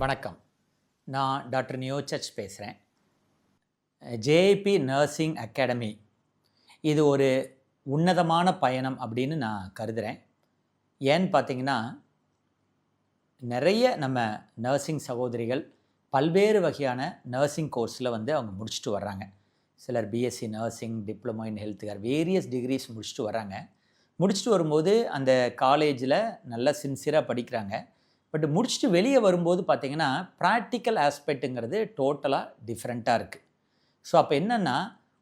வணக்கம். நான் டாக்டர் நியோசச் பேசுகிறேன். ஜேஐபி நர்சிங் அகாடமி இது ஒரு உன்னதமான பயணம் அப்படின்னு நான் கருதுகிறேன். ஏன்னு பார்த்தீங்கன்னா, நிறைய நம்ம நர்சிங் சகோதரிகள் பல்வேறு வகையான நர்சிங் கோர்ஸில் அவங்க முடிச்சுட்டு வர்றாங்க. சிலர் BSc nursing, diploma in health care, various degrees முடிச்சுட்டு வர்றாங்க. முடிச்சுட்டு வரும்போது அந்த காலேஜில் நல்லா சின்சியராக படிக்கிறாங்க. பட் முடிச்சுட்டு வெளியே வரும்போது பார்த்தீங்கன்னா, ப்ராக்டிக்கல் ஆஸ்பெக்ட்டுங்கிறது டோட்டலாக டிஃப்ரெண்ட்டாக இருக்குது. ஸோ அப்போ என்னென்னா,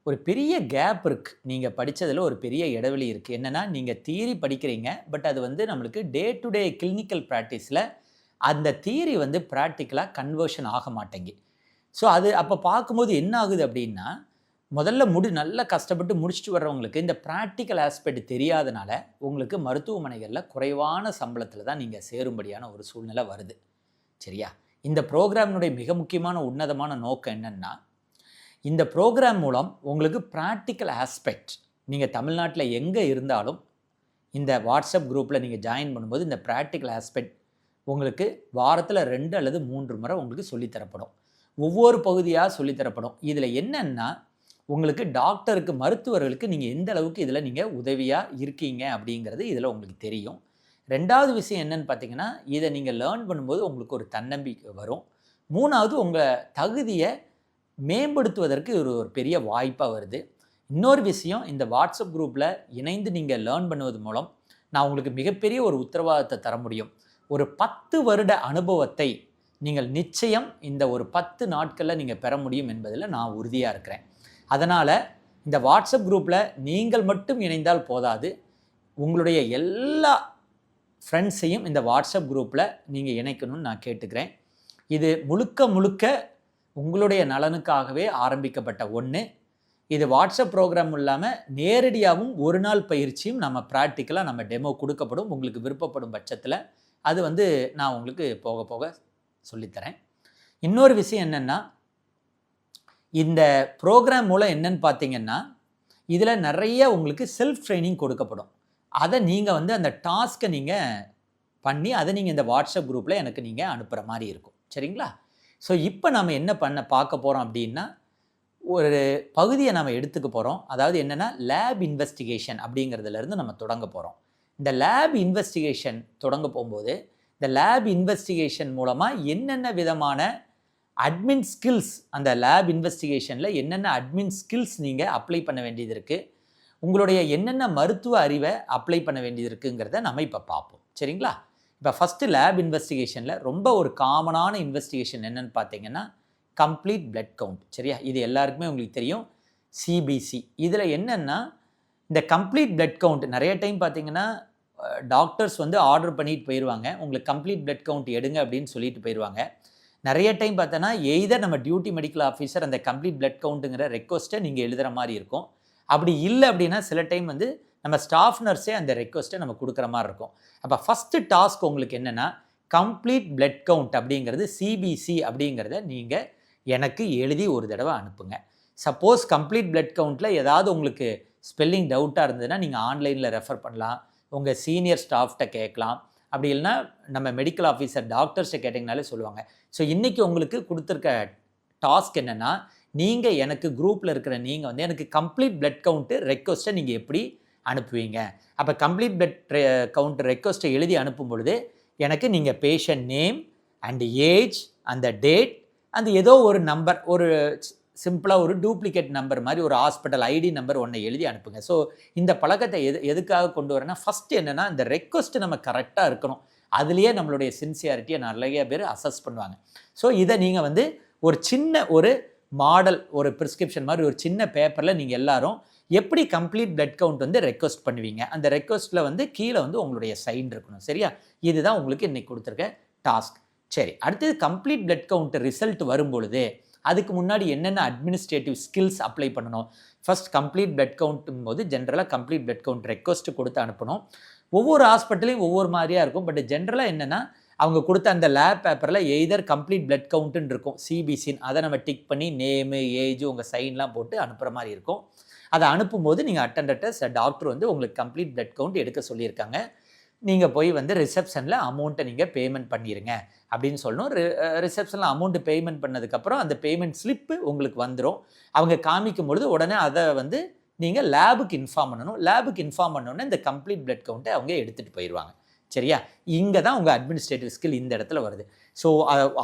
ஒரு பெரிய கேப் இருக்குது. நீங்கள் படித்ததில் ஒரு பெரிய இடைவெளி இருக்குது. என்னென்னா, நீங்கள் தியரி படிக்கிறீங்க, பட் அது நம்மளுக்கு டே டு டே கிளினிக்கல் ப்ராக்டிஸில் அந்த தியரி ப்ராக்டிக்கலாக கன்வர்ஷன் ஆக மாட்டேங்கி. ஸோ அது அப்போ பார்க்கும்போது என்ன ஆகுது அப்படின்னா, முதல்ல நல்லா கஷ்டப்பட்டு முடிச்சுட்டு வர்றவங்களுக்கு இந்த ப்ராக்டிக்கல் ஆஸ்பெக்ட் தெரியாதனால உங்களுக்கு மருத்துவமனைகளில் குறைவான சம்பளத்தில் தான் நீங்கள் சேரும்படியான ஒரு சூழ்நிலை வருது. சரியா? இந்த ப்ரோக்ராமினுடைய மிக முக்கியமான உன்னதமான நோக்கம் என்னென்னா, இந்த ப்ரோக்ராம் மூலம் உங்களுக்கு ப்ராக்டிக்கல் ஆஸ்பெக்ட் நீங்கள் தமிழ்நாட்டில் எங்கே இருந்தாலும் இந்த வாட்ஸ்அப் குரூப்பில் நீங்கள் ஜாயின் பண்ணும்போது இந்த ப்ராக்டிக்கல் ஆஸ்பெக்ட் உங்களுக்கு வாரத்தில் 2 அல்லது 3 முறை உங்களுக்கு சொல்லித்தரப்படும். ஒவ்வொரு பகுதியாக சொல்லித்தரப்படும். இதில் என்னென்னா, உங்களுக்கு டாக்டருக்கு, மருத்துவர்களுக்கு நீங்கள் எந்த அளவுக்கு இதில் நீங்கள் உதவியாக இருக்கீங்க அப்படிங்கிறது இதில் உங்களுக்கு தெரியும். 2வது விஷயம் என்னென்னு பார்த்தீங்கன்னா, இதை நீங்கள் லேர்ன் பண்ணும்போது உங்களுக்கு ஒரு தன்னம்பிக்கை வரும். 3வது உங்கள் தகுதியை மேம்படுத்துவதற்கு ஒரு பெரிய வாய்ப்பாக வருது. இன்னொரு விஷயம், இந்த வாட்ஸ்அப் குரூப்பில் இணைந்து நீங்கள் லேர்ன் பண்ணுவது மூலம் நான் உங்களுக்கு மிகப்பெரிய ஒரு உத்தரவாதத்தை தர முடியும். ஒரு 10 வருட அனுபவத்தை நீங்கள் நிச்சயம் இந்த ஒரு 10 நாட்களில் நீங்கள் பெற முடியும் என்பதில் நான் உறுதியாக இருக்கிறேன். அதனால் இந்த வாட்ஸ்அப் குரூப்பில் நீங்கள் மட்டும் இணைந்தால் போதாது, உங்களுடைய எல்லா ஃப்ரெண்ட்ஸையும் இந்த வாட்ஸ்அப் குரூப்பில் நீங்கள் இணைக்கணும்னு நான் கேட்டுக்கிறேன். இது முழுக்க உங்களுடைய நலனுக்காகவே ஆரம்பிக்கப்பட்ட ஒன்று. இது வாட்ஸ்அப் ப்ரோக்ராம் இல்லாமல் நேரடியாகவும் ஒரு நாள் பயிற்சியும் நம்ம ப்ராக்டிக்கலாக நம்ம டெமோ கொடுக்கப்படும். உங்களுக்கு விருப்பப்படும் பட்சத்தில் அது நான் உங்களுக்கு போக போக சொல்லித்தரேன். இன்னொரு விஷயம் என்னென்னா, இந்த ப்ரோக்ராம் மூலம் என்னன்னு பார்த்தீங்கன்னா, இதில் நிறைய உங்களுக்கு செல்ஃப் ட்ரைனிங் கொடுக்கப்படும். அதை நீங்கள் அந்த டாஸ்க்கை நீங்கள் பண்ணி அதை நீங்கள் இந்த வாட்ஸ்அப் குரூப்பில் எனக்கு நீங்கள் அனுப்புகிற மாதிரி இருக்கும். சரிங்களா? ஸோ இப்போ நம்ம என்ன பார்க்க போகிறோம் அப்படின்னா, ஒரு பகுதியை நம்ம எடுத்துக்க போகிறோம். அதாவது என்னென்னா, லேப் இன்வெஸ்டிகேஷன் அப்படிங்கிறதுலேருந்து நம்ம தொடங்க போகிறோம். இந்த லேப் இன்வெஸ்டிகேஷன் தொடங்க போகும்போது, இந்த லேப் இன்வெஸ்டிகேஷன் மூலமாக என்னென்ன விதமான அட்மின் ஸ்கில்ஸ், அந்த லேப் இன்வெஸ்டிகேஷனில் என்னென்ன அட்மின் ஸ்கில்ஸ் நீங்கள் அப்ளை பண்ண வேண்டியது இருக்குது, உங்களுடைய என்னென்ன மருத்துவ அறிவை அப்ளை பண்ண வேண்டியது இருக்குங்கிறத நம்ம இப்போ பார்ப்போம். சரிங்களா? இப்போ ஃபஸ்ட்டு லேப் இன்வெஸ்டிகேஷனில் ரொம்ப ஒரு காமனான இன்வெஸ்டிகேஷன் என்னென்னு பார்த்தீங்கன்னா, கம்ப்ளீட் பிளட் கவுண்ட். சரியா? இது எல்லாருக்குமே உங்களுக்கு தெரியும். சிபிசி. இதில் என்னென்னா, இந்த கம்ப்ளீட் பிளட் கவுண்ட் நிறைய டைம் பார்த்தீங்கன்னா, டாக்டர்ஸ் ஆர்டர் பண்ணிட்டு போயிடுவாங்க. உங்களுக்கு கம்ப்ளீட் பிளட் கவுண்ட் எடுங்க அப்படின்னு சொல்லிட்டு போயிடுவாங்க. நிறைய டைம் பார்த்தோன்னா, எய்தர் நம்ம டியூட்டி மெடிக்கல் ஆஃபீஸர் அந்த கம்ப்ளீட் பிளட் கவுண்ட்டுங்கிற ரெக்வஸ்ட்டை நீங்கள் எழுதுகிற மாதிரி இருக்கும். அப்படி இல்லை அப்படின்னா சில டைம் நம்ம ஸ்டாஃப் நர்ஸே அந்த ரெக்வஸ்ட்டை நம்ம கொடுக்குற மாதிரி இருக்கும். அப்போ ஃபஸ்ட்டு டாஸ்க் உங்களுக்கு என்னென்னா, கம்ப்ளீட் பிளட் கவுண்ட் அப்படிங்கிறது சிபிசி அப்படிங்கிறத நீங்கள் எனக்கு எழுதி ஒரு தடவை அனுப்புங்க. சப்போஸ் கம்ப்ளீட் பிளட் கவுண்ட்டில் ஏதாவது உங்களுக்கு ஸ்பெல்லிங் டவுட்டாக இருந்ததுன்னா நீங்கள் ஆன்லைனில் ரெஃபர் பண்ணலாம், உங்கள் சீனியர் ஸ்டாஃப்கிட்ட கேட்கலாம். அப்படி இல்லைனா நம்ம மெடிக்கல் ஆஃபீஸர் டாக்டர்ஸ்ட்டை கேட்டிங்கனாலே சொல்லுவாங்க. ஸோ இன்றைக்கி உங்களுக்கு கொடுத்துருக்க டாஸ்க் என்னென்னா, நீங்கள் எனக்கு குரூப்பில் இருக்கிற நீங்கள் எனக்கு கம்ப்ளீட் பிளட் கவுண்ட்டு ரெக்வஸ்ட்டை நீங்கள் எப்படி அனுப்புவீங்க? அப்போ கம்ப்ளீட் பிளட் கவுண்ட் ரெக்வஸ்ட்டை எழுதி அனுப்பும் பொழுது எனக்கு நீங்கள் பேஷண்ட் நேம் அண்ட் ஏஜ், அந்த டேட், அந்த ஏதோ ஒரு நம்பர், ஒரு சிம்பிளாக ஒரு டூப்ளிகேட் நம்பர் மாதிரி ஒரு ஹாஸ்பிட்டல் ஐடி நம்பர் ஒன்று எழுதி அனுப்புங்க. ஸோ இந்த பழக்கத்தை எதுக்காக கொண்டு வரேன்னா, ஃபஸ்ட்டு என்னென்னா, இந்த ரெக்வஸ்ட்டு நம்ம கரெக்டாக இருக்கணும். அதுலேயே நம்மளுடைய சின்சியாரிட்டியை நிறைய பேர் அசஸ் பண்ணுவாங்க. ஸோ இதை நீங்கள் ஒரு சின்ன ஒரு மாடல், ஒரு ப்ரிஸ்கிரிப்ஷன் மாதிரி ஒரு சின்ன பேப்பரில் நீங்கள் எல்லாரும் எப்படி கம்ப்ளீட் பிளட் கவுண்ட் ரெக்வஸ்ட் பண்ணுவீங்க, அந்த ரெக்வஸ்ட்டில் கீழே உங்களுடைய சைன் இருக்கணும். சரியா? இதுதான் உங்களுக்கு இன்றைக்கி கொடுத்துருக்க டாஸ்க். சரி, அடுத்தது கம்ப்ளீட் பிளட் கவுண்ட் ரிசல்ட் வரும்பொழுது அதுக்கு முன்னாடி என்னென்ன அட்மினிஸ்ட்ரேட்டிவ் ஸ்கில்ஸ் அப்ளை பண்ணணும். ஃபஸ்ட் கம்ப்ளீட் பிளட் கவுண்ட்டும் போது ஜென்ரலாக கம்ப்ளீட் பிளட் கவுண்ட் ரெக்வஸ்ட்டு கொடுத்து அனுப்பணும். ஒவ்வொரு ஹாஸ்பிட்டலையும் ஒவ்வொரு மாதிரியாக இருக்கும். பட் ஜென்ரலாக என்னென்னா, அவங்க கொடுத்த அந்த லேப் பேப்பரில் எய்தர் கம்ப்ளீட் பிளட் கவுண்ட்டுன்னு இருக்கும், சிபிசின்னு. அதை நம்ம டிக் பண்ணி நேமு, ஏஜ், உங்கள் சைன்லாம் போட்டு அனுப்புகிற மாதிரி இருக்கும். அதை அனுப்பும்போது நீங்கள் அட்டெண்டர்ட்ட டாக்டர் உங்களுக்கு கம்ப்ளீட் பிளட் கவுண்ட் எடுக்க சொல்லியிருக்காங்க. நீங்கள் போய் வந்து ரிசப்ஷனில் அமௌண்ட்டை நீங்கள் பேமெண்ட் பண்ணிடுங்க அப்படின்னு சொல்லணும். ரிசப்ஷனில் அமௌண்ட்டு பேமெண்ட் பண்ணதுக்கப்புறம் அந்த பேமெண்ட் ஸ்லிப்பு உங்களுக்கு வந்துடும். அவங்க காமிக்கும் பொழுது உடனே அதை வந்து நீங்கள் லேபுக்கு இன்ஃபார்ம் பண்ணணும். லேபுக்கு இன்ஃபார்ம் பண்ணோன்னே இந்த கம்ப்ளீட் பிளட் கவுண்ட்டை அவங்க எடுத்துகிட்டு போயிடுவாங்க. சரியா? இங்கே தான் உங்கள் அட்மினிஸ்ட்ரேட்டிவ் ஸ்கில் இந்த இடத்துல வருது. ஸோ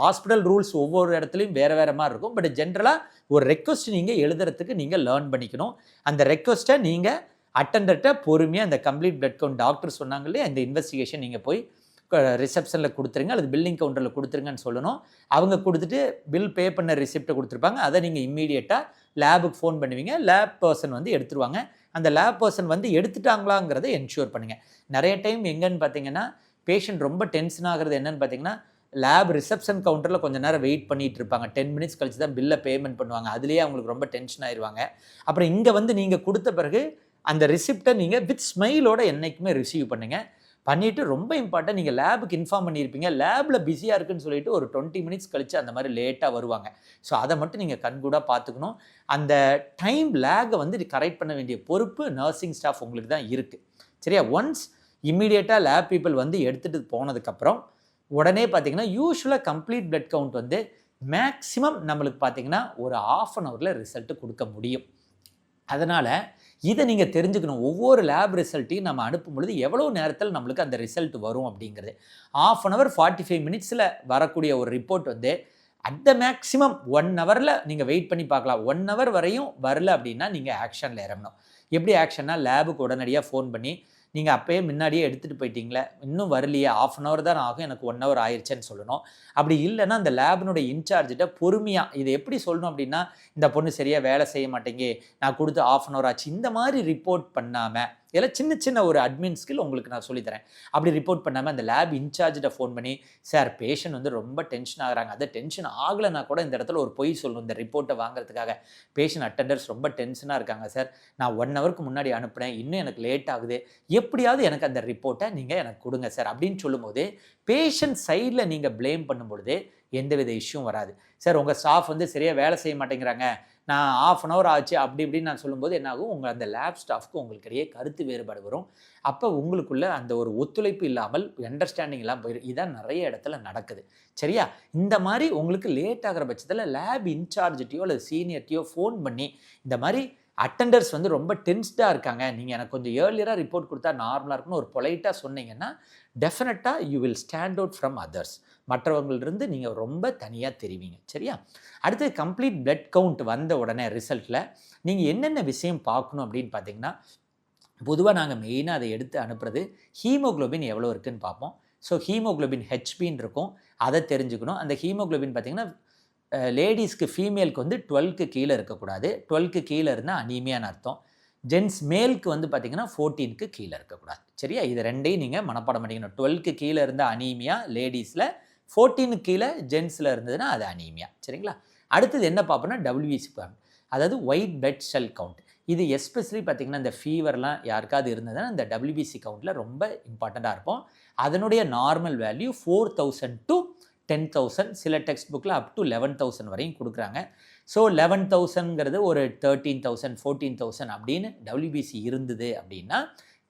ஹாஸ்பிட்டல் ரூல்ஸ் ஒவ்வொரு இடத்துலையும் வேறு வேறு மாதிரி இருக்கும். பட் ஜென்ரலாக ஒரு ரெக்வஸ்ட் நீங்கள் எழுதுறதுக்கு நீங்கள் லேர்ன் பண்ணிக்கணும். அந்த ரெக்வஸ்ட்டை நீங்கள் அட்டண்டர்கிட்ட பொறுமையாக அந்த கம்ப்ளீட் பிளட் கவுண்ட் டாக்டர் சொன்னாங்களே அந்த இன்வெஸ்டிகேஷன் நீங்கள் போய் ரிசப்ஷனில் கொடுத்துருங்க அல்லது பில்லிங் கவுண்டரில் கொடுத்துருங்கன்னு சொல்லணும். அவங்க கொடுத்துட்டு பில் பே பண்ண ரிசிப்ட்டை கொடுத்துருப்பாங்க. அதை நீங்கள் இம்மீடியட்டாக லேபுக்கு ஃபோன் பண்ணுவீங்க. லேப் பர்சன் வந்து எடுத்துருவாங்க. அந்த லேப் பர்சன் வந்து எடுத்துட்டாங்களாங்கிறத என்ஷூர் பண்ணுங்கள். நிறைய டைம் எங்கன்னு பார்த்தீங்கன்னா பேஷண்ட் ரொம்ப டென்ஷன் ஆகிறது என்னன்னு பார்த்தீங்கன்னா லேப் ரிசப்ஷன் கவுண்டரில் கொஞ்சம் நேரம் வெயிட் பண்ணிகிட்டு இருப்பாங்க. 10 மினிட்ஸ் கழிச்சு தான் பில்லை பேமெண்ட் பண்ணுவாங்க. அதுலேயே அவங்களுக்கு ரொம்ப டென்ஷன் ஆயிடுவாங்க. அப்புறம் இங்கே வந்து நீங்கள் கொடுத்த பிறகு அந்த ரிசிப்டை நீங்கள் வித் ஸ்மைலோட என்றைக்குமே ரிசீவ் பண்ணுங்கள். பண்ணிவிட்டு ரொம்ப இம்பார்ட்டன்ட் நீங்கள் லேபுக்கு இன்ஃபார்ம் பண்ணியிருப்பீங்க. லேபில் பிஸியாக இருக்குன்னு சொல்லிட்டு ஒரு 20 மினிட்ஸ் கழித்து அந்த மாதிரி லேட்டாக வருவாங்க. ஸோ அதை மட்டும் நீங்கள் கண்கூடாக பார்த்துக்கணும். அந்த டைம் லேகை வந்து கரெக்ட் பண்ண வேண்டிய பொறுப்பு நர்சிங் ஸ்டாஃப் உங்களுக்கு தான் இருக்குது. சரியா? ஒன்ஸ் இம்மீடியட்டாக லேப் பீப்புள் வந்து எடுத்துகிட்டு போனதுக்கப்புறம் உடனே பார்த்தீங்கன்னா யூஸ்வலாக கம்ப்ளீட் பிளட் கவுண்ட் வந்து மேக்ஸிமம் நம்மளுக்கு பார்த்தீங்கன்னா ஒரு 1/2 ஹவரில் ரிசல்ட்டு கொடுக்க முடியும். அதனால் இதை நீங்கள் தெரிஞ்சுக்கணும். ஒவ்வொரு லேப் ரிசல்ட்டையும் நம்ம அனுப்பும் பொழுது எவ்வளோ நேரத்தில் நம்மளுக்கு அந்த ரிசல்ட் வரும் அப்படிங்கிறது. 1/2 ஹவர் 45 மினிட்ஸில் வரக்கூடிய ஒரு ரிப்போர்ட் வந்து அட் த மேக்ஸிமம் 1 ஹவரில் நீங்கள் வெயிட் பண்ணி பார்க்கலாம். 1 ஹவர் வரையும் வரல அப்படின்னா நீங்கள் ஆக்ஷனில் இறங்கணும். எப்படி ஆக்ஷன்னா லேபுக்கு உடனடியாக ஃபோன் பண்ணி நீங்கள் அப்போயே முன்னாடியே எடுத்துகிட்டு போயிட்டீங்களே, இன்னும் வரலையே, 1/2 ஹவர் தான் ஆகும், எனக்கு 1 ஹவர் ஆயிடுச்சேன்னு சொல்லணும். அப்படி இல்லைன்னா அந்த லேபினுடைய இன்சார்ஜிட்ட பொறுமையாக இதை எப்படி சொல்லணும் அப்படின்னா, இந்த பொண்ணு சரியாக வேலை செய்ய மாட்டேங்க, நான் கொடுத்து 1/2 ஹவர் ஆச்சு, இந்த மாதிரி ரிப்போர்ட் பண்ணாமல் இதெல்லாம் சின்ன சின்ன ஒரு அட்மின் ஸ்கில் உங்களுக்கு நான் சொல்லித்தரேன். அப்படி ரிப்போர்ட் பண்ணாமல் அந்த லேப் இன்சார்ஜிட்ட ஃபோன் பண்ணி, சார் பேஷண்ட் வந்து ரொம்ப டென்ஷன் ஆகுறாங்க, அதை டென்ஷன் ஆகலைன்னா கூட இந்த இடத்துல ஒரு பொய் சொல்லணும் இந்த ரிப்போர்ட்டை வாங்குறதுக்காக. பேஷண்ட் அட்டெண்டர்ஸ் ரொம்ப டென்ஷனாக இருக்காங்க சார், நான் 1 ஹவருக்கு முன்னாடி அனுப்புனேன், இன்னும் எனக்கு லேட் ஆகுது, எப்படியாவது எனக்கு அந்த ரிப்போர்ட்டை நீங்கள் எனக்கு கொடுங்க சார் அப்படின்னு சொல்லும்போது பேஷண்ட் சைடில் நீங்கள் ப்ளேம் பண்ணும்பொழுது எந்தவித இஷ்யூவும் வராது. சார் உங்கள் ஸ்டாஃப் வந்து சரியாக வேலை செய்ய மாட்டேங்கிறாங்க, நான் 1/2 ஹவர் ஆச்சு அப்படி இப்படின்னு நான் சொல்லும்போது என்னாகும், உங்கள் அந்த லேப் ஸ்டாஃப்க்கு உங்களுக்கு இடையே கருத்து வேறுபாடு வரும். அப்போ உங்களுக்குள்ள அந்த ஒரு ஒத்துழைப்பு இல்லாமல் அண்டர்ஸ்டாண்டிங் இல்லாமல் போயிடும். இதான் நிறைய இடத்துல நடக்குது. சரியா? இந்த மாதிரி உங்களுக்கு லேட் ஆகிற பட்சத்தில் லேப் இன்சார்ஜிட்டையோ அல்லது சீனியர்ட்டையோ ஃபோன் பண்ணி இந்த மாதிரி அட்டெண்டர்ஸ் வந்து ரொம்ப டென்ஸ்டாக இருக்காங்க, நீங்கள் எனக்கு கொஞ்சம் ஏர்லியராக ரிப்போர்ட் கொடுத்தா நார்மலாக இருக்குன்னு ஒரு பொலைட்டாக சொன்னீங்கன்னா டெஃபினட்டாக you will stand out from others. மற்றவங்களிருந்து நீங்கள் ரொம்ப தனியாக தெரிவிங்க. சரியா? அடுத்து கம்ப்ளீட் பிளட் கவுண்ட் வந்த உடனே ரிசல்ட்டில் நீங்கள் என்னென்ன விஷயம் பார்க்கணும் அப்படின்னு பார்த்தீங்கன்னா, பொதுவாக நாங்கள் மெயினாக அதை எடுத்து அனுப்புறது ஹீமோக்ளோபின் எவ்வளோ இருக்குதுன்னு பார்ப்போம். ஸோ ஹீமோக்ளோபின் ஹெச்பின்னு இருக்கும், அதை தெரிஞ்சுக்கணும். அந்த ஹீமோக்ளோபின் பார்த்திங்கன்னா லேடிஸ்க்கு ஃபீமேலுக்கு வந்து 12க்கு கீழே இருக்கக்கூடாது. 12க்கு கீழே இருந்தால் அனீமியான்னு அர்த்தம். ஜென்ஸ் மேலுக்கு வந்து பார்த்திங்கன்னா 14க்கு கீழே இருக்கக்கூடாது. சரியா? இது ரெண்டையும் நீங்கள் மனப்பாடம் பண்ணிக்கணும். 12க்கு கீழே இருந்தால் அனீமியா லேடிஸில், 14க்கு கீழே ஜென்ஸில் இருந்ததுன்னா அது அனீமியா. சரிங்களா? அடுத்தது என்ன பார்ப்போம்னா WBC கவுண்ட், அதாவது ஒயிட் பிளட் செல் கவுண்ட். இது எஸ்பெஷலி பார்த்திங்கன்னா இந்த ஃபீவர்லாம் யாருக்காவது இருந்ததுன்னா இந்த WBC கவுண்ட்டில் ரொம்ப இம்பார்ட்டண்ட்டாக இருக்கும். அதனுடைய நார்மல் வேல்யூ 4000 to 10,000, சில டெக்ஸ்ட் புக்கில் அப் டு 11,000 வரையும் கொடுக்குறாங்க. ஸோ 11,000ங்கிறது ஒரு 13,000 14,000 அப்படின்னு WBC இருந்தது அப்படின்னா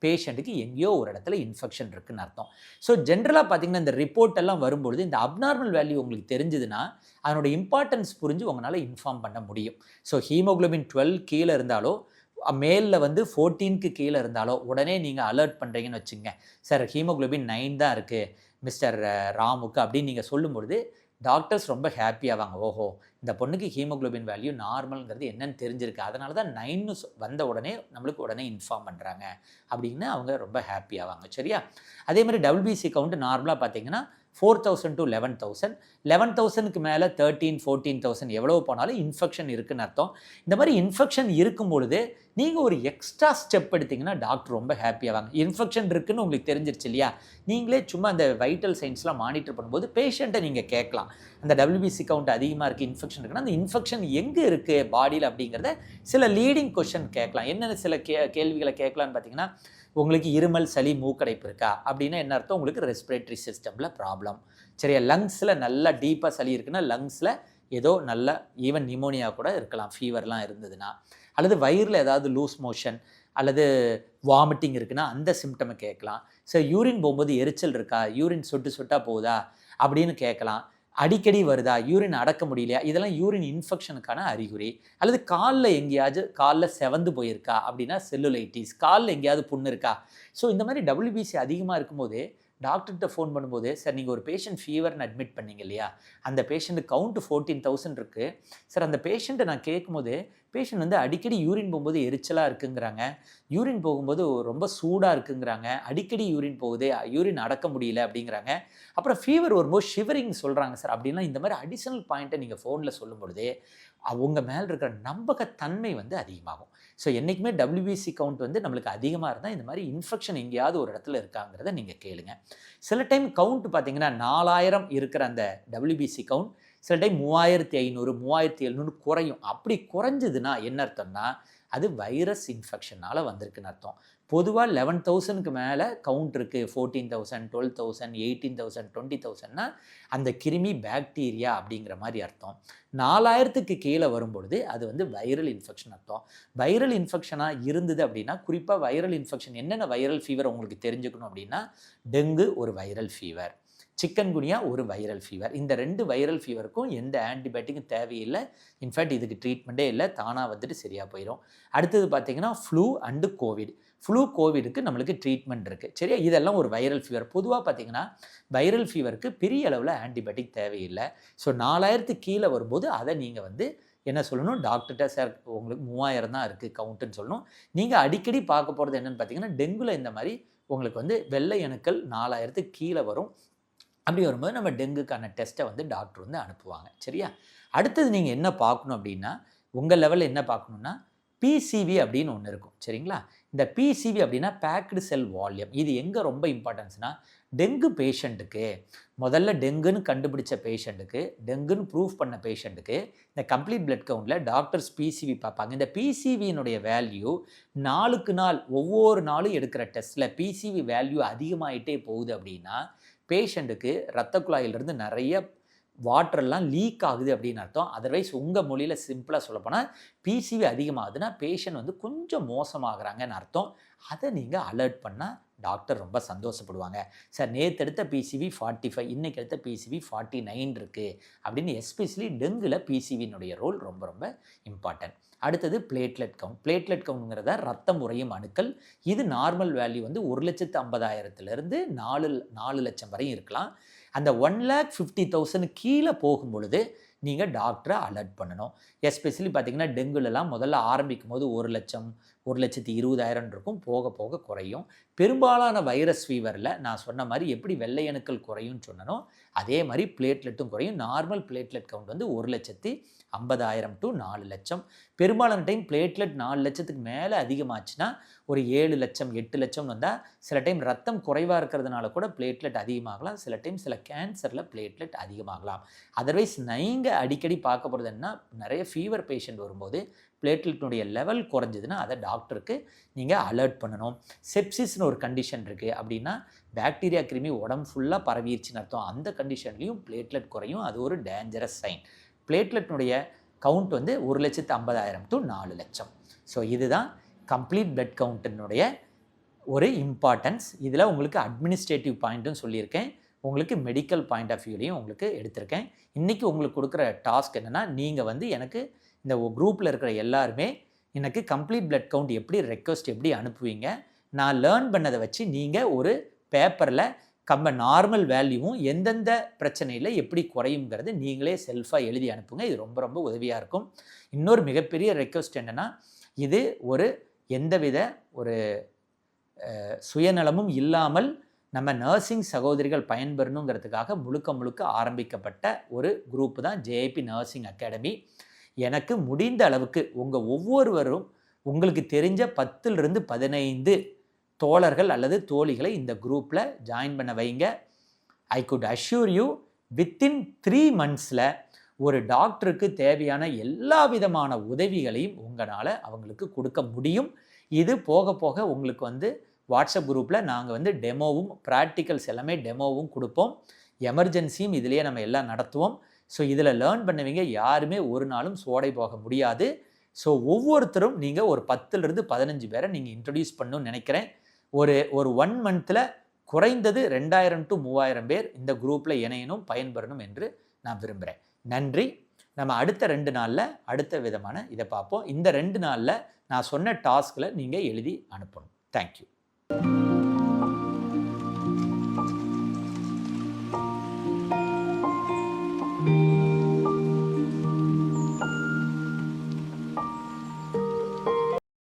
பேஷண்ட்டுக்கு எங்கேயோ ஒரு இடத்துல இன்ஃபெக்ஷன் இருக்குன்னு அர்த்தம். ஸோ ஜென்ரலாக பார்த்திங்கன்னா இந்த ரிப்போர்ட் எல்லாம் வரும்பொழுது இந்த அப்நார்மல் வேல்யூ உங்களுக்கு தெரிஞ்சதுன்னா அதனோட இம்பார்ட்டன்ஸ் புரிஞ்சு உங்களால் இன்ஃபார்ம் பண்ண முடியும். ஸோ ஹீமோக்ளோபின் 12 கீழே இருந்தாலோ மேலில் வந்து 14க்கு கீழே இருந்தாலோ உடனே நீங்கள் அலர்ட் பண்ணுறீங்கன்னு வச்சுங்க, சார் ஹீமோக்ளோபின் 9 தான் இருக்குது மிஸ்டர் ராமுக்கு அப்படின்னு நீங்கள் சொல்லும்பொழுது டாக்டர்ஸ் ரொம்ப ஹாப்பியாவாங்க. ஓஹோ, இந்த பொண்ணுக்கு ஹீமோக்ளோபின் வேல்யூ நார்மல்ங்கிறது என்னன்னு தெரிஞ்சிருக்கு, அதனால தான் 9 வந்த உடனே நம்மளுக்கு உடனே இன்ஃபார்ம் பண்ணுறாங்க அப்படின்னு அவங்க ரொம்ப ஹாப்பியாவாங்க. சரியா? அதே மாதிரி WBC கவுண்ட் நார்மலாக பார்த்தீங்கன்னா 4,000 to 11,000, 11,000க்கு மேலே 13,000 14,000 எவ்வளோ போனாலும் இன்ஃபெக்ஷன் இருக்குன்னு அர்த்தம். இந்த மாதிரி இன்ஃபெக்ஷன் இருக்கும் பொழுது நீங்கள் ஒரு எக்ஸ்ட்ரா ஸ்டெப் எடுத்திங்கன்னா டாக்டர் ரொம்ப ஹாப்பியாவாங்க. இன்ஃபெக்ஷன் இருக்குன்னு உங்களுக்கு தெரிஞ்சிருச்சு இல்லையா? நீங்களே சும்மா அந்த வைட்டல் சைன்ஸ்லாம் மானிட்டர் பண்ணும்போது பேஷண்ட்டை நீங்கள் கேட்கலாம், அந்த WBC கவுண்ட் அதிகமாக இருக்குது, இன்ஃபெக்ஷன் இருக்குன்னா அந்த இன்ஃபெக்ஷன் எங்கே இருக்குது பாடியில் அப்படிங்கிறத சில லீடிங் கொஷின் கேட்கலாம். என்னென்ன சில கேள்விகளை கேட்கலான்னு பார்த்தீங்கன்னா, உங்களுக்கு இருமல் சளி மூக்கடைப்பு இருக்கா அப்படின்னா என்ன அர்த்தம், உங்களுக்கு ரெஸ்பிரேட்டரி சிஸ்டமில் ப்ராப்ளம். சரியா? லங்ஸில் நல்லா டீப்பாக சளி இருக்குன்னா லங்ஸில் ஏதோ நல்ல ஈவன் நிமோனியா கூட இருக்கலாம் ஃபீவர்லாம் இருந்ததுன்னா. அல்லது வயிறில் ஏதாவது லூஸ் மோஷன் அல்லது வாமிட்டிங் இருக்குன்னா அந்த சிம்டமை கேட்கலாம். சார் யூரின் போகும்போது எரிச்சல் இருக்கா, யூரின் சொட்டு சொட்டாக போகுதா அப்படின்னு கேட்கலாம். அடிக்கடி வருதா, யூரின் அடக்க முடியலையா, இதெல்லாம் யூரின் இன்ஃபெக்ஷனுக்கான அறிகுறி. அல்லது காலில் எங்கேயாவது காலில் செவந்து போயிருக்கா அப்படின்னா செல்லுலைட்டிஸ், காலில் எங்கேயாவது புண்ணு இருக்கா. ஸோ இந்த மாதிரி டபிள்யூபிசி அதிகமாக இருக்கும்போது டாக்டர்கிட்ட ஃபோன் பண்ணும்போது, சார் நீங்கள் ஒரு பேஷண்ட் ஃபீவர்னு அட்மிட் பண்ணீங்க இல்லையா, அந்த பேஷண்ட்டு கவுண்ட் 14,000 இருக்குது சார். அந்த பேஷண்ட்டை நான் கேட்கும்போது பேஷண்ட் வந்து அடிக்கடி யூரின் போகும்போது எரிச்சலாக இருக்குங்கிறாங்க, யூரின் போகும்போது ரொம்ப சூடாக இருக்குங்கிறாங்க, அடிக்கடி யூரின் போகுது, யூரின் அடக்க முடியல அப்படிங்கிறாங்க, அப்புறம் ஃபீவர் வரும்போது ஷிவரிங் சொல்கிறாங்க சார். அப்படின்னா இந்த மாதிரி அடிஷனல் பாயிண்ட்டை நீங்கள் ஃபோனில் சொல்லும் பொழுது அவங்க மேலே இருக்கிற நம்பகத்தன்மை வந்து அதிகமாகும். ஸோ என்றைக்குமே டபிள்யூபிசி கவுண்ட் வந்து நம்மளுக்கு அதிகமாக இருந்தால் இந்த மாதிரி இன்ஃபெக்ஷன் எங்கேயாவது ஒரு இடத்துல இருக்காங்கிறத நீங்கள் கேளுங்க. சில டைம் கவுண்ட் பார்த்தீங்கன்னா 4000 இருக்கிற அந்த டபிள்யூபிசி கவுண்ட் சில டைம் 3500 3700 குறையும். அப்படி குறைஞ்சதுன்னா என்ன அர்த்தம்னா அது வைரஸ் இன்ஃபெக்ஷனால் வந்திருக்குன்னு அர்த்தம். பொதுவாக 11,000க்கு மேலே கவுண்ட் இருக்குது, 14,000 12,000 18,000 20,000னா அந்த கிருமி பாக்டீரியா அப்படிங்கிற மாதிரி அர்த்தம். 4000க்கு கீழே வரும்பொழுது அது வந்து வைரல் இன்ஃபெக்ஷன் அர்த்தம். வைரல் இன்ஃபெக்ஷனாக இருந்தது அப்படின்னா, குறிப்பாக வைரல் இன்ஃபெக்ஷன் என்னென்ன வைரல் ஃபீவர் உங்களுக்கு தெரிஞ்சுக்கணும் அப்படின்னா, டெங்கு ஒரு வைரல் ஃபீவர், சிக்கன்குனியா ஒரு வைரல் ஃபீவர். இந்த 2 வைரல் ஃபீவருக்கும் எந்த ஆன்டிபயோட்டிக்கும் தேவையில்லை. இன்ஃபேக்ட் இதுக்கு ட்ரீட்மெண்ட்டே இல்லை, தானாக வந்துட்டு சரியாக போயிடும். அடுத்தது பார்த்தீங்கன்னா ஃப்ளூ அண்டு கோவிட். ஃப்ளூ கோவிடுக்கு நம்மளுக்கு ட்ரீட்மெண்ட் இருக்குது சரியா. இதெல்லாம் ஒரு வைரல் ஃபீவர். பொதுவாக பார்த்தீங்கன்னா வைரல் ஃபீவருக்கு பெரிய அளவில் ஆன்டிபயோட்டிக் தேவையில்லை. ஸோ 4000க்கு கீழே வரும்போது அதை நீங்கள் வந்து என்ன சொல்லணும், டாக்டர்கிட்ட சார் உங்களுக்கு 3000 தான் இருக்குது கவுண்ட்டுன்னு சொல்லணும். நீங்கள் அடிக்கடி பார்க்க போகிறது என்னென்னு பார்த்தீங்கன்னா, டெங்குவில் இந்த மாதிரி உங்களுக்கு வந்து வெள்ளை அணுக்கள் 4000க்கு கீழே வரும். அப்படி வரும்போது நம்ம டெங்குக்கான டெஸ்ட்டை வந்து டாக்டர் வந்து அனுப்புவாங்க சரியா. அடுத்தது நீங்கள் என்ன பார்க்கணும் அப்படின்னா, உங்கள் லெவலில் என்ன பார்க்கணுன்னா பிசிவி அப்படின்னு ஒன்று இருக்கும் சரிங்களா. இந்த பிசிவி அப்படின்னா பேக்டு செல் வால்யூம். இது எங்கே ரொம்ப இம்பார்ட்டன்ஸ்னால், டெங்கு பேஷண்ட்டுக்கு முதல்ல டெங்குன்னு கண்டுபிடிச்ச பேஷண்ட்டுக்கு, டெங்குன்னு ப்ரூஃப் பண்ண பேஷண்ட்டுக்கு இந்த கம்ப்ளீட் பிளட் கவுண்டில் டாக்டர்ஸ் பிசிவி பார்ப்பாங்க. இந்த பிசிவியினுடைய வேல்யூ நாளுக்கு நாள் ஒவ்வொரு நாளும் எடுக்கிற டெஸ்ட்டில் பிசிவி வேல்யூ அதிகமாகிட்டே போகுது அப்படின்னா பேஷண்ட்டுக்கு இரத்த குழாயிலிருந்து நிறைய வாட்டர்லாம் லீக் ஆகுது அப்படின்னு அர்த்தம். அதர்வைஸ் உங்கள் மொழியில் சிம்பிளாக சொல்லப்போனால் பிசிவி அதிகமாகுதுன்னா பேஷண்ட் வந்து கொஞ்சம் மோசமாகறாங்கன்னு அர்த்தம். அதை நீங்கள் அலர்ட் பண்ணால் டாக்டர் ரொம்ப சந்தோஷப்படுவாங்க. சார் நேற்று எடுத்த பிசிவி 45, இன்றைக்கி எடுத்த பிசிவி 49 இருக்குது அப்படின்னு. எஸ்பெஷலி டெங்குல பிசிவினுடைய ரோல் ரொம்ப ரொம்ப இம்பார்ட்டன்ட். அடுத்தது பிளேட்லெட் கவுண்ட். பிளேட்லெட் கவுண்ட்ங்கிறத ரத்தம் உறையும் அணுக்கள். இது நார்மல் வேல்யூ வந்து 1,50,000 4 லட்சம் வரையும் இருக்கலாம். அந்த 1,50,000 கீழே போகும் பொழுது நீங்கள் டாக்டரை அலர்ட் பண்ணணும். எஸ்பெஷலி பார்த்தீங்கன்னா டெங்குலலாம் முதல்ல ஆரம்பிக்கும் போது 1 லட்சம் 1,20,000 இருக்கும், போக போக குறையும். பெரும்பாலான வைரஸ் ஃபீவரில் நான் சொன்ன மாதிரி எப்படி வெள்ளை அணுக்கள் குறையும்னு சொன்னனோ அதே மாதிரி பிளேட்லெட்டும் குறையும். நார்மல் பிளேட்லெட் கவுண்ட் வந்து 1,50,000 to 4 லட்சம். பெரும்பாலான டைம் பிளேட்லெட் 4 லட்சத்துக்கு மேலே அதிகமாச்சுன்னா ஒரு 7 லட்சம் 8 லட்சம் வந்தால் சில டைம் ரத்தம் குறைவாக இருக்கிறதுனால கூட பிளேட்லெட் அதிகமாகலாம். சில டைம் சில கேன்சரில் பிளேட்லெட் அதிகமாகலாம். அதர்வைஸ் நீங்கள் அடிக்கடி பார்க்க போகிறது என்ன, நிறைய ஃபீவர் பேஷண்ட் வரும்போது பிளேட்லெட்னுடைய லெவல் குறைஞ்சதுன்னா அதை டாக்டருக்கு நீங்கள் அலர்ட் பண்ணணும். செப்சிஸ்னு ஒரு கண்டிஷன் இருக்குது அப்படின்னா பாக்டீரியா கிருமி உடம்பு ஃபுல்லாக பரவிடுச்சுன்னு அர்த்தம். அந்த கண்டிஷன்லையும் பிளேட்லெட் குறையும், அது ஒரு டேஞ்சரஸ் சைன். பிளேட்லெட்னுடைய கவுண்ட் வந்து 1,50,000 to 4 லட்சம். ஸோ இதுதான் கம்ப்ளீட் பிளட் கவுண்ட்டினுடைய ஒரு இம்பார்ட்டன்ஸ். இதில் உங்களுக்கு அட்மினிஸ்ட்ரேட்டிவ் பாயிண்ட்டும் சொல்லியிருக்கேன், உங்களுக்கு மெடிக்கல் பாயிண்ட் ஆஃப் வியூலையும் உங்களுக்கு எடுத்திருக்கேன். இன்றைக்கி உங்களுக்கு கொடுக்குற டாஸ்க் என்னென்னா, நீங்கள் வந்து எனக்கு இந்த குரூப்பில் இருக்கிற எல்லாருமே எனக்கு கம்ப்ளீட் பிளட் கவுண்ட் எப்படி ரெக்வஸ்ட் எப்படி அனுப்புவீங்க, நான் லேர்ன் பண்ணதை வச்சு நீங்கள் ஒரு பேப்பரில் நார்மல் வேல்யூவும் எந்தெந்த பிரச்சனையில் எப்படி குறையுங்கிறது நீங்களே செல்ஃபாக எழுதி அனுப்புங்க. இது ரொம்ப ரொம்ப உதவியாக இருக்கும். இன்னொரு மிகப்பெரிய ரெக்வஸ்ட் என்னென்னா, இது ஒரு எந்தவித ஒரு சுயநலமும் இல்லாமல் நம்ம நர்சிங் சகோதரிகள் பயன்பெறணுங்கிறதுக்காக முழுக்க முழுக்க ஆரம்பிக்கப்பட்ட ஒரு குரூப்பு தான் ஜேஐபி நர்சிங் அகாடமி. எனக்கு முடிந்த அளவுக்கு உங்கள் ஒவ்வொருவரும் உங்களுக்கு தெரிஞ்ச 10 to 15 தோழர்கள் அல்லது தோழிகளை இந்த குரூப்பில் ஜாயின் பண்ண வைங்க. I could assure you within 3 months ஒரு டாக்டருக்கு தேவையான எல்லா விதமான உதவிகளையும் உங்களால் அவங்களுக்கு கொடுக்க முடியும். இது போக போக உங்களுக்கு வந்து வாட்ஸ்அப் குரூப்பில் நாங்கள் வந்து டெமோவும் ப்ராக்டிக்கல்ஸ் எல்லாமே டெமோவும் கொடுப்போம். எமர்ஜென்சியும் இதிலேயே நம்ம எல்லாம் நடத்துவோம். ஸோ இதில் லேர்ன் பண்ணவங்க யாருமே ஒரு நாளும் சோடை போக முடியாது. ஸோ ஒவ்வொருத்தரும் நீங்கள் ஒரு 10லிருந்து 15 பேரை நீங்கள் இன்ட்ரடியூஸ் பண்ணணும்னு நினைக்கிறேன். ஒரு ஒரு 1 மந்த்தில் குறைந்தது 2000 to 3000 பேர் இந்த குரூப்பில் இணையணும், பயன்பெறணும் என்று நான் விரும்புகிறேன். நன்றி. நம்ம அடுத்த 2 நாளில் அடுத்த விதமான இதை பார்ப்போம். இந்த 2 நாளில் நான் சொன்ன டாஸ்கில் நீங்கள் எழுதி அனுப்பணும். தேங்க்யூ.